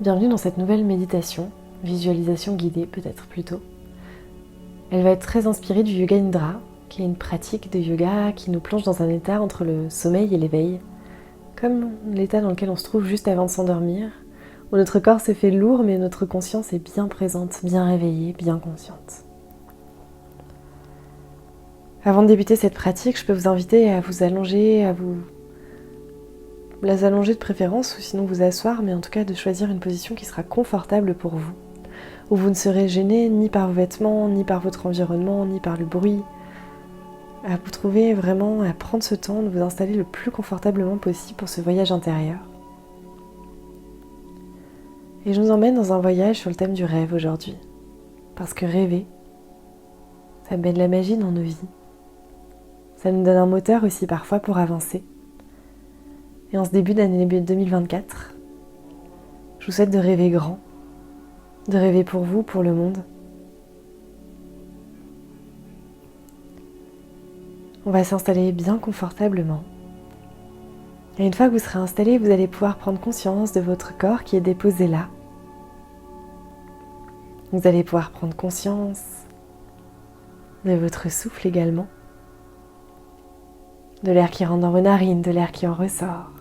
Bienvenue dans cette nouvelle méditation, visualisation guidée peut-être plutôt. Elle va être très inspirée du Yoga Nidra, qui est une pratique de yoga qui nous plonge dans un état entre le sommeil et l'éveil, comme l'état dans lequel on se trouve juste avant de s'endormir, où notre corps se fait lourd mais notre conscience est bien présente, bien réveillée, bien consciente. Avant de débuter cette pratique, je peux vous inviter à vous allonger, à vous allonger de préférence ou sinon vous asseoir, mais en tout cas de choisir une position qui sera confortable pour vous, où vous ne serez gêné ni par vos vêtements, ni par votre environnement, ni par le bruit, à vous trouver vraiment à prendre ce temps de vous installer le plus confortablement possible pour ce voyage intérieur. Et je nous emmène dans un voyage sur le thème du rêve aujourd'hui, parce que rêver, ça met de la magie dans nos vies, ça nous donne un moteur aussi parfois pour avancer. Et en ce début d'année 2024, je vous souhaite de rêver grand, de rêver pour vous, pour le monde. On va s'installer bien confortablement. Et une fois que vous serez installé, vous allez pouvoir prendre conscience de votre corps qui est déposé là. Vous allez pouvoir prendre conscience de votre souffle également, de l'air qui rentre dans vos narines, de l'air qui en ressort.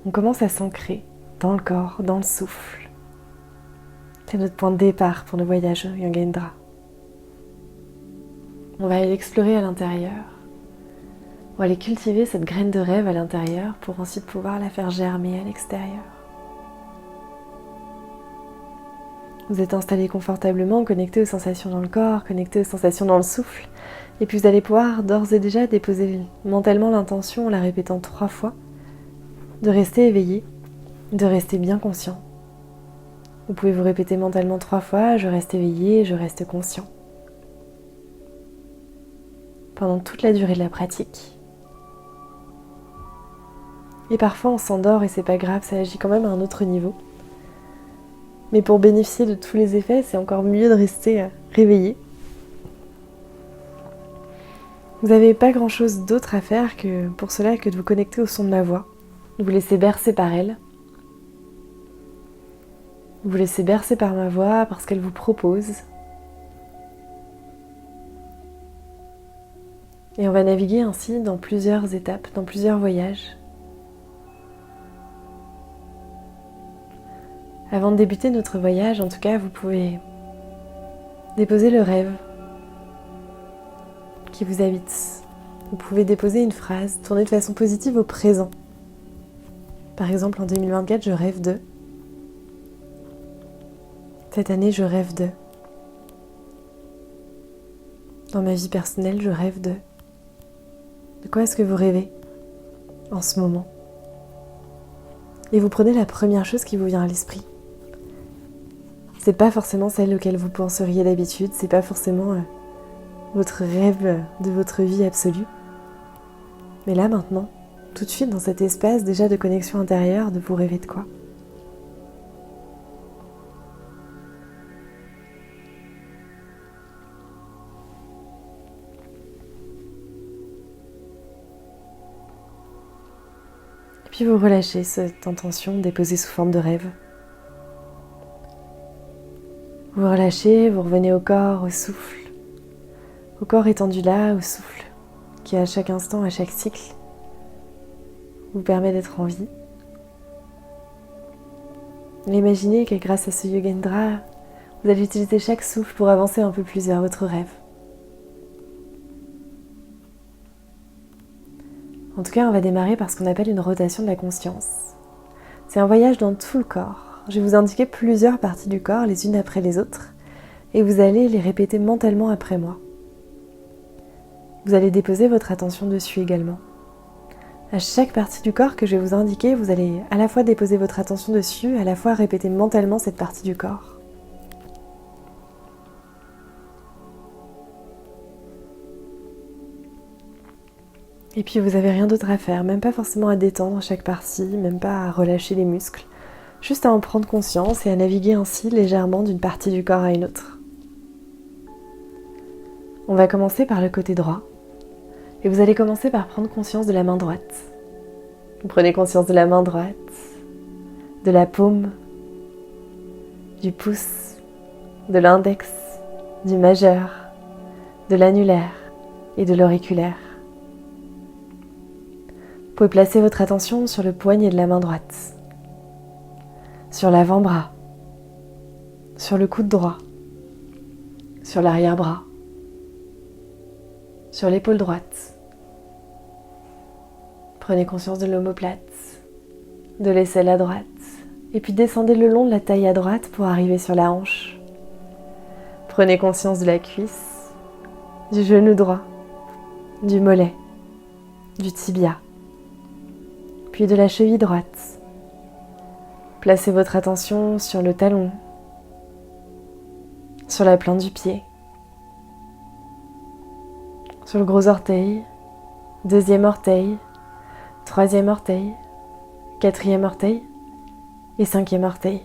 On commence à s'ancrer dans le corps, dans le souffle. C'est notre point de départ pour le voyage Yoga Nidra. On va aller l'explorer à l'intérieur. On va aller cultiver cette graine de rêve à l'intérieur pour ensuite pouvoir la faire germer à l'extérieur. Vous êtes installé confortablement, connecté aux sensations dans le corps, connecté aux sensations dans le souffle. Et puis vous allez pouvoir d'ores et déjà déposer mentalement l'intention en la répétant 3 fois, de rester éveillé, de rester bien conscient. Vous pouvez vous répéter mentalement 3 fois, je reste éveillé, je reste conscient. Pendant toute la durée de la pratique. Et parfois on s'endort et c'est pas grave, ça agit quand même à un autre niveau. Mais pour bénéficier de tous les effets, c'est encore mieux de rester réveillé. Vous n'avez pas grand chose d'autre à faire que pour cela que de vous connecter au son de ma voix, de vous laisser bercer par elle. Vous laissez bercer par ma voix parce qu'elle vous propose. Et on va naviguer ainsi dans plusieurs étapes, dans plusieurs voyages. Avant de débuter notre voyage, en tout cas, vous pouvez déposer le rêve qui vous habite. Vous pouvez déposer une phrase, tourner de façon positive au présent. Par exemple, en 2024, je rêve de. Cette année, je rêve de. Dans ma vie personnelle, je rêve de. De quoi est-ce que vous rêvez en ce moment? Et vous prenez la première chose qui vous vient à l'esprit. C'est pas forcément celle auquel vous penseriez d'habitude, c'est pas forcément votre rêve de votre vie absolue. Mais là, maintenant, tout de suite dans cet espace déjà de connexion intérieure, de vous rêver de quoi? Et puis vous relâchez cette intention déposée sous forme de rêve. Vous relâchez, vous revenez au corps, au souffle. Au corps étendu là, au souffle, qui à chaque instant, à chaque cycle, vous permet d'être en vie. Imaginez que grâce à ce Yoga Nidra, vous allez utiliser chaque souffle pour avancer un peu plus vers votre rêve. En tout cas, on va démarrer par ce qu'on appelle une rotation de la conscience. C'est un voyage dans tout le corps. Je vais vous indiquer plusieurs parties du corps, les unes après les autres, et vous allez les répéter mentalement après moi. Vous allez déposer votre attention dessus également. À chaque partie du corps que je vais vous indiquer, vous allez à la fois déposer votre attention dessus, à la fois répéter mentalement cette partie du corps. Et puis vous n'avez rien d'autre à faire, même pas forcément à détendre chaque partie, même pas à relâcher les muscles, juste à en prendre conscience et à naviguer ainsi légèrement d'une partie du corps à une autre. On va commencer par le côté droit. Et vous allez commencer par prendre conscience de la main droite. Vous prenez conscience de la main droite, de la paume, du pouce, de l'index, du majeur, de l'annulaire et de l'auriculaire. Vous pouvez placer votre attention sur le poignet de la main droite, sur l'avant-bras, sur le coude droit, sur l'arrière-bras, sur l'épaule droite. Prenez conscience de l'omoplate, de l'aisselle à droite, et puis descendez le long de la taille à droite pour arriver sur la hanche. Prenez conscience de la cuisse, du genou droit, du mollet, du tibia, puis de la cheville droite. Placez votre attention sur le talon, sur la plante du pied, sur le gros orteil, deuxième orteil, troisième orteil, quatrième orteil et cinquième orteil.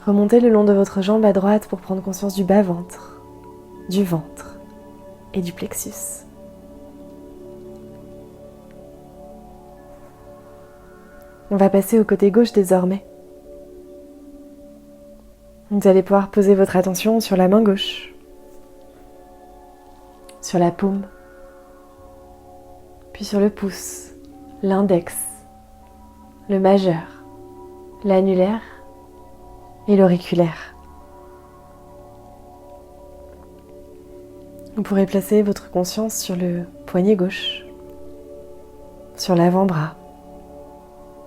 Remontez le long de votre jambe à droite pour prendre conscience du bas-ventre, du ventre et du plexus. On va passer au côté gauche désormais. Vous allez pouvoir poser votre attention sur la main gauche, sur la paume, puis sur le pouce, l'index, le majeur, l'annulaire et l'auriculaire. Vous pourrez placer votre conscience sur le poignet gauche, sur l'avant-bras,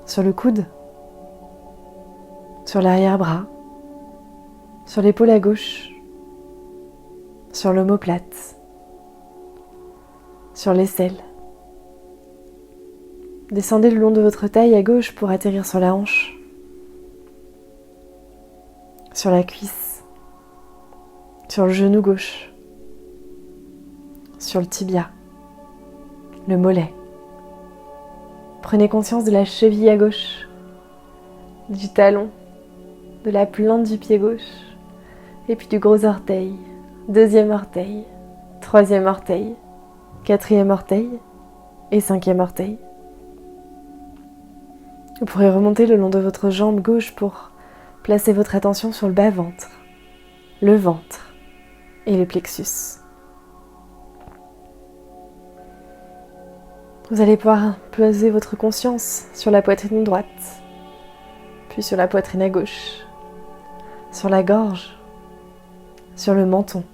sur le coude, sur l'arrière-bras, sur l'épaule à gauche, sur l'omoplate, sur l'aisselle. Descendez le long de votre taille à gauche pour atterrir sur la hanche, sur la cuisse, sur le genou gauche, sur le tibia, le mollet. Prenez conscience de la cheville à gauche, du talon, de la plante du pied gauche, et puis du gros orteil, deuxième orteil, troisième orteil, quatrième orteil et cinquième orteil. Vous pourrez remonter le long de votre jambe gauche pour placer votre attention sur le bas-ventre, le ventre et le plexus. Vous allez pouvoir poser votre conscience sur la poitrine droite, puis sur la poitrine à gauche, sur la gorge, sur le menton.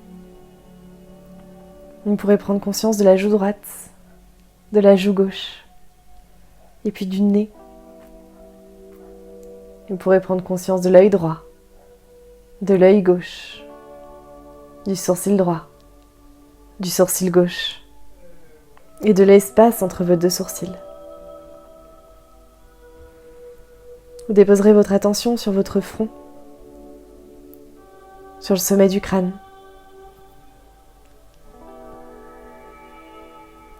Vous pourrez prendre conscience de la joue droite, de la joue gauche, et puis du nez. Vous pourrez prendre conscience de l'œil droit, de l'œil gauche, du sourcil droit, du sourcil gauche et de l'espace entre vos deux sourcils. Vous déposerez votre attention sur votre front, sur le sommet du crâne,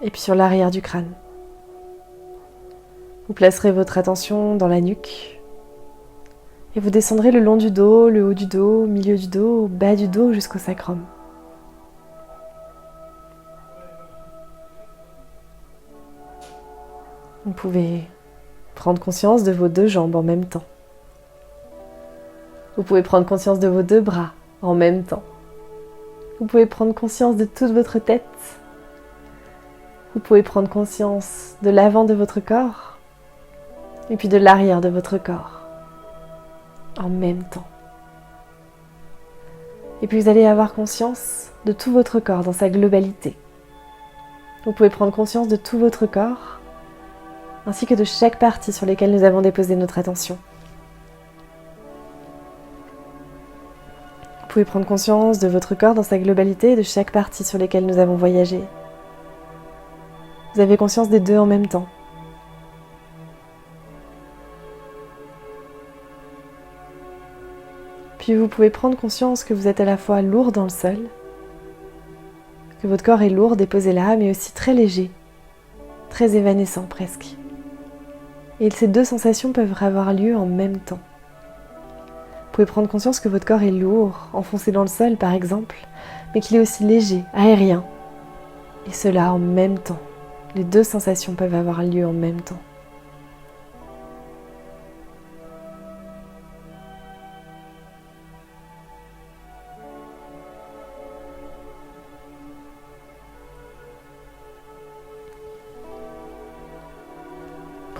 et puis sur l'arrière du crâne. Vous placerez votre attention dans la nuque et vous descendrez le long du dos, le haut du dos, milieu du dos, bas du dos jusqu'au sacrum. Vous pouvez prendre conscience de vos deux jambes en même temps. Vous pouvez prendre conscience de vos deux bras en même temps. Vous pouvez prendre conscience de toute votre tête. Vous pouvez prendre conscience de l'avant de votre corps et puis de l'arrière de votre corps en même temps. Et puis vous allez avoir conscience de tout votre corps dans sa globalité. Vous pouvez prendre conscience de tout votre corps ainsi que de chaque partie sur lesquelles nous avons déposé notre attention. Vous pouvez prendre conscience de votre corps dans sa globalité et de chaque partie sur lesquelles nous avons voyagé. Vous avez conscience des deux en même temps. Puis vous pouvez prendre conscience que vous êtes à la fois lourd dans le sol, que votre corps est lourd déposé là, mais aussi très léger, très évanescent presque. Et ces deux sensations peuvent avoir lieu en même temps. Vous pouvez prendre conscience que votre corps est lourd, enfoncé dans le sol par exemple, mais qu'il est aussi léger, aérien. Et cela en même temps. Les deux sensations peuvent avoir lieu en même temps.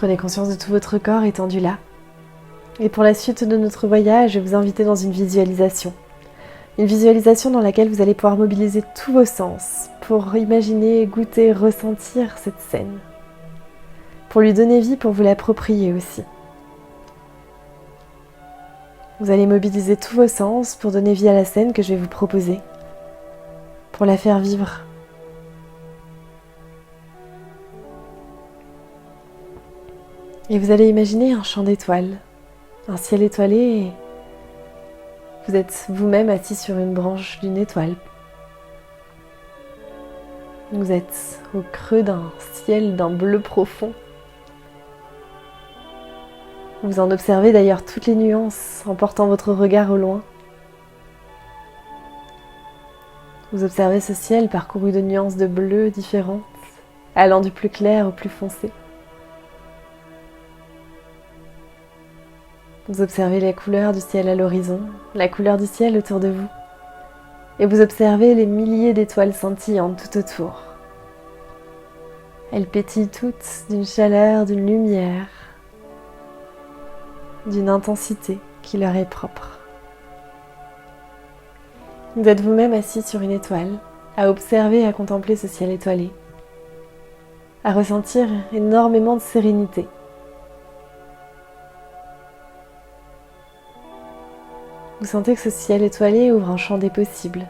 Prenez conscience de tout votre corps étendu là. Et pour la suite de notre voyage, je vais vous inviter dans une visualisation. Une visualisation dans laquelle vous allez pouvoir mobiliser tous vos sens pour imaginer, goûter, ressentir cette scène. Pour lui donner vie, pour vous l'approprier aussi. Vous allez mobiliser tous vos sens pour donner vie à la scène que je vais vous proposer. Pour la faire vivre. Et vous allez imaginer un champ d'étoiles, un ciel étoilé et vous êtes vous-même assis sur une branche d'une étoile. Vous êtes au creux d'un ciel d'un bleu profond. Vous en observez d'ailleurs toutes les nuances en portant votre regard au loin. Vous observez ce ciel parcouru de nuances de bleu différentes, allant du plus clair au plus foncé. Vous observez les couleurs du ciel à l'horizon, la couleur du ciel autour de vous. Et vous observez les milliers d'étoiles scintillantes tout autour. Elles pétillent toutes d'une chaleur, d'une lumière, d'une intensité qui leur est propre. Vous êtes vous-même assis sur une étoile, à observer et à contempler ce ciel étoilé, à ressentir énormément de sérénité. Vous sentez que ce ciel étoilé ouvre un champ des possibles,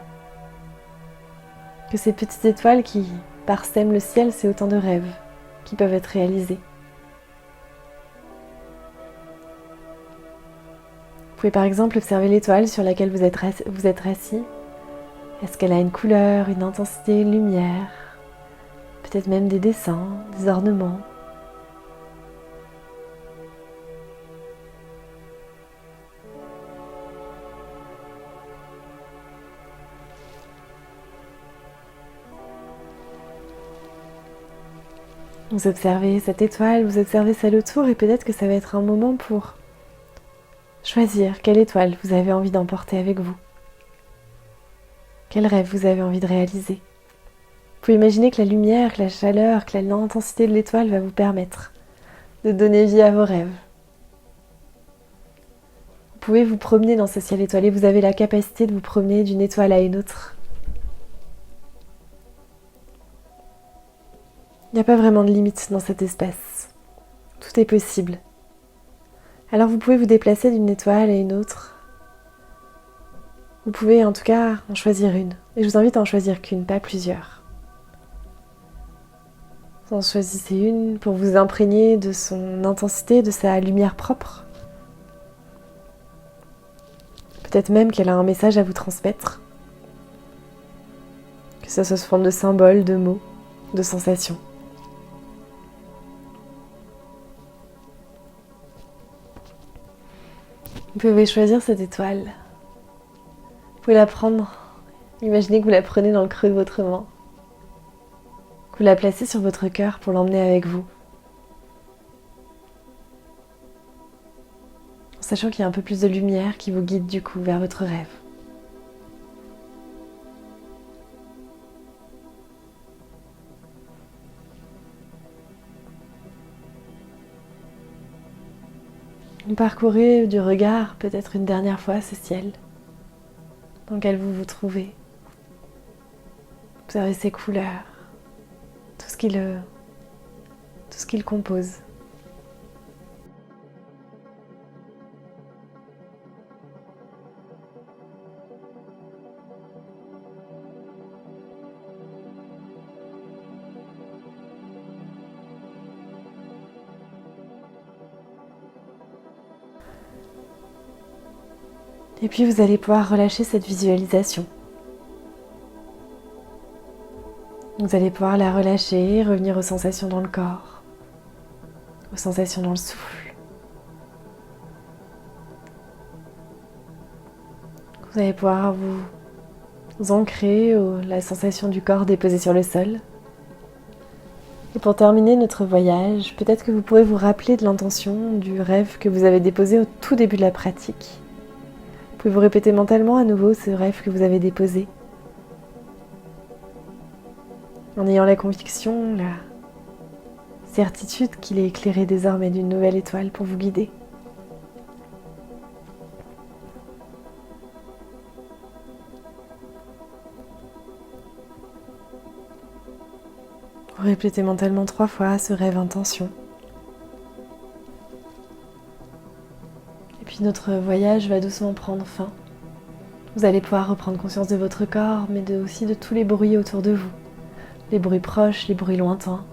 que ces petites étoiles qui parsèment le ciel, c'est autant de rêves qui peuvent être réalisés. Vous pouvez par exemple observer l'étoile sur laquelle vous êtes assis. Est-ce qu'elle a une couleur, une intensité, une lumière, peut-être même des dessins, des ornements. Vous observez cette étoile, vous observez celle autour et peut-être que ça va être un moment pour choisir quelle étoile vous avez envie d'emporter avec vous. Quel rêve vous avez envie de réaliser. Vous pouvez imaginer que la lumière, que la chaleur, que l'intensité de l'étoile va vous permettre de donner vie à vos rêves. Vous pouvez vous promener dans ce ciel étoilé, vous avez la capacité de vous promener d'une étoile à une autre. Il n'y a pas vraiment de limite dans cet espace. Tout est possible. Alors vous pouvez vous déplacer d'une étoile à une autre. Vous pouvez en tout cas en choisir une. Et je vous invite à en choisir qu'une, pas plusieurs. Vous en choisissez une pour vous imprégner de son intensité, de sa lumière propre. Peut-être même qu'elle a un message à vous transmettre. Que ça soit sous forme de symboles, de mots, de sensations. Vous pouvez choisir cette étoile. Vous pouvez la prendre. Imaginez que vous la prenez dans le creux de votre main. Que vous la placez sur votre cœur pour l'emmener avec vous. En sachant qu'il y a un peu plus de lumière qui vous guide du coup vers votre rêve. Vous parcourez du regard peut-être une dernière fois ce ciel dans lequel vous vous trouvez. Observez ses couleurs, tout ce qui le compose. Et puis vous allez pouvoir relâcher cette visualisation. Vous allez pouvoir la relâcher, revenir aux sensations dans le corps, aux sensations dans le souffle. Vous allez pouvoir vous ancrer la sensation du corps déposé sur le sol. Et pour terminer notre voyage, peut-être que vous pourrez vous rappeler de l'intention du rêve que vous avez déposé au tout début de la pratique. Vous pouvez vous répéter mentalement à nouveau ce rêve que vous avez déposé. En ayant la conviction, la certitude qu'il est éclairé désormais d'une nouvelle étoile pour vous guider. Vous répétez mentalement 3 fois ce rêve intention. Et puis notre voyage va doucement prendre fin. Vous allez pouvoir reprendre conscience de votre corps, mais aussi de tous les bruits autour de vous. Les bruits proches, les bruits lointains.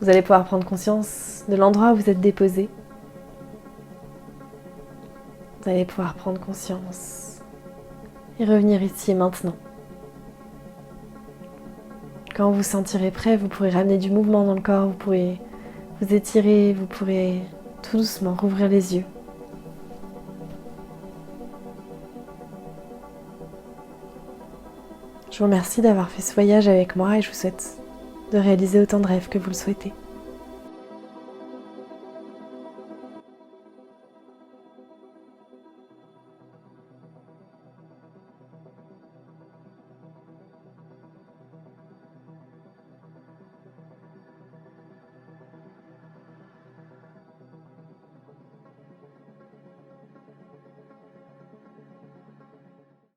Vous allez pouvoir prendre conscience de l'endroit où vous êtes déposé. Vous allez pouvoir prendre conscience et revenir ici et maintenant. Quand vous vous sentirez prêt, vous pourrez ramener du mouvement dans le corps, vous pourrez vous étirer, vous pourrez tout doucement rouvrir les yeux. Je vous remercie d'avoir fait ce voyage avec moi et je vous souhaite de réaliser autant de rêves que vous le souhaitez.